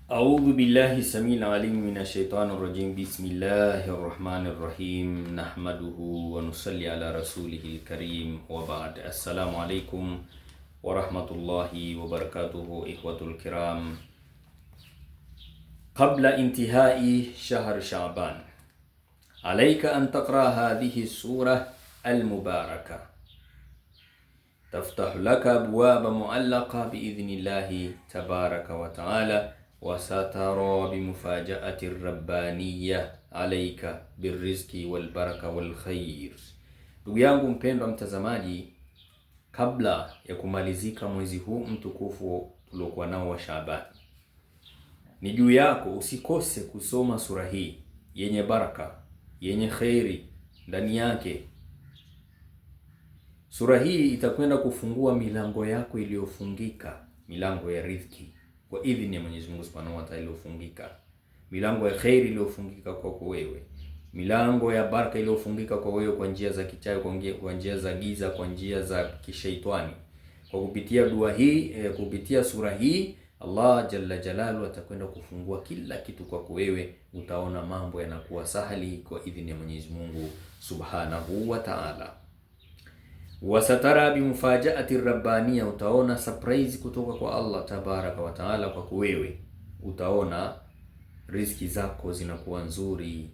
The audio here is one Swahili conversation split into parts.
أعوذ بالله السميع العليم من الشيطان الرجيم. بسم الله الرحمن الرحيم. نحمده ونصلي على رسوله الكريم وبعد. السلام عليكم ورحمة الله وبركاته. إخوة الكرام، قبل انتهاء شهر شعبان عليك أن تقرأ هذه السورة المباركة، تفتح لك أبواب معلقة بإذن الله تبارك وتعالى، wasatara bimufaja'ati rabbaniya alaika birrizqi walbaraka walkhair. Ndugu yangu mpendwa mtazamaji, kabla ya kumalizika mwezi huu mtukufu tuliokuwa nao wa Shaaban, ni juu yako usikose kusoma sura hii yenye baraka, yenye khairi ndani yake. Sura hii itakwenda kufungua milango yako iliyofungika, milango ya riziki kwa idhini ya Mwenyezi Mungu Subhanahu wa Ta'ala iliyofungika, milango ya khairi iliyofungika kwako wewe, milango ya baraka iliyofungika kwa wewe kwa njia za kichawi, kwa njia za giza, kwa njia za kishaitani. Kwa kupitia dua hii, kupitia sura hii, Allah Jalla Jalalu atakwenda kufungua kila kitu kwako wewe. Utaona mambo yanakuwa sahali kwa idhini ya Mwenyezi Mungu Subhanahu wa Ta'ala. Wasatara bimufaja'ati rabbaniya, utaona surprise kutoka kwa Allah tabaraka wa taala kwa wewe. Utaona riziki zako zinakuwa nzuri,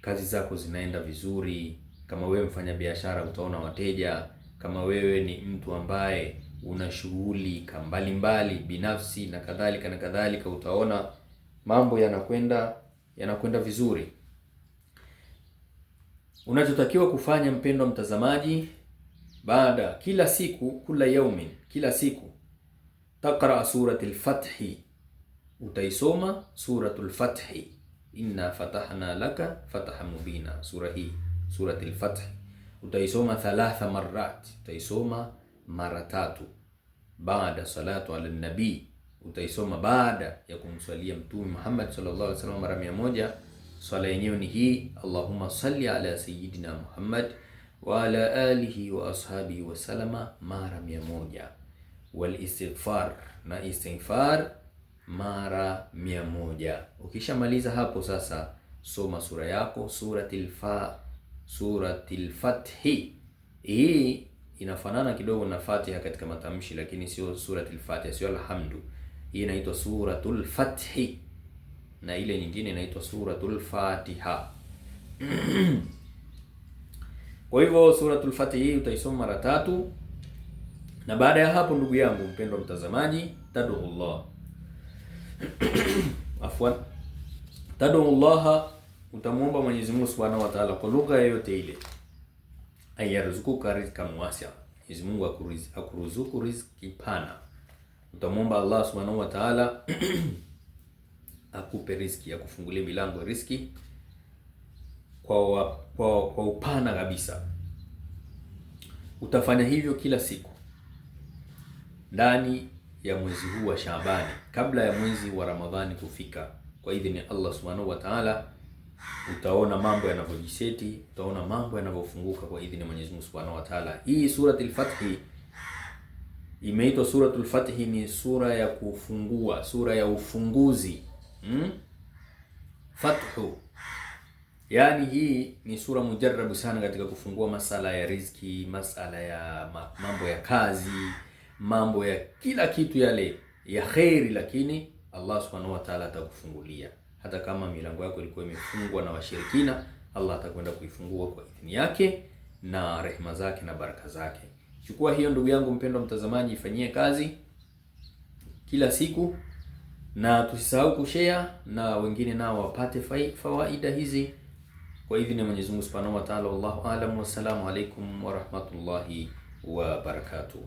kazi zako zinaenda vizuri. Kama wewe mfanya biashara, utaona wateja. Kama wewe ni mtu ambaye una shughuli mbalimbali binafsi na kadhalika, utaona mambo yanakwenda vizuri. Unachotakiwa kufanya mpendwa mtazamaji, baada kila siku, kula yaumin, kila siku taqra suratul Fathi, utaisoma suratul Fathi, inna fatahna laka fatahan mubina. Sura hii suratul Fathi utaisoma 3 marrat, utaisoma mara 3 baada salatu ala nabii, utaisoma baada ya kumswalia Mtume Muhammad sallallahu alaihi wasallam mara 100. Swala yenyewe ni hii: Allahumma salli ala sayyidina Muhammad wa ala alihi wa ashabihi wa salama mara 100, wal istighfar, na istighfar mara 100. Ukishamaliza hapo sasa, soma sura yako suratul Fathi. Hii inafanana kidogo na Fatiha katika matamshi, lakini sio suratul Fatiha, sio alhamdu. Hii inaitwa suratul Fathi na ile nyingine inaitwa suratul Fatiha. Kwa hivyo suratul Fathi hii utaisoma mara 3, na baada ya hapo, ndugu yangu mpendwa mtazamaji, tad'ullah afwan, tad'ullah, utamuomba Mwenyezi Mungu Subhanahu wa Ta'ala kwa lugha yoyote ile, ayarzukuka rizqan wasi'a, Mwenyezi Mungu akuruzuku riziki pana. Utamuomba Allah Subhanahu wa Ta'ala akupe riziki, akufungulie milango ya riziki kwa upana kabisa. Utafanya hivyo kila siku ndani ya mwezi huu wa Shaabani, kabla ya mwezi wa Ramadhani kufika. Kwa idhini Allah Subhanahu wa Ta'ala, utaona mambo yanavyojiseti, utaona mambo yanavyofunguka kwa idhini ya Mwenyezi Mungu Subhanahu wa Ta'ala. Hii suratul Fathi imeitwa suratul Fathi, ni sura ya kufungua, sura ya ufunguzi. Fathu, yaani hii ni sura mujarabu sana katika kufungua masala ya riziki, masala ya mambo ya kazi, mambo ya kila kitu yale ya khairi. Lakini Allah Subhanahu wa Ta'ala atakufungulia. Hata kama milango yako ilikuwa imefungwa na washirikina, Allah atakwenda kuifungua kwa idhini yake na rehema zake na baraka zake. Chukua hiyo ndugu yangu mpendwa mtazamaji, ifanyie kazi kila siku, na tusisahau kushare na wengine nao wapate fawaida hizi kwa idhini ya Mwenyezi Mungu Subhanahu wa Ta'ala. Wallahu a'lam, wassalamu alaykum wa rahmatullahi wa barakatuh.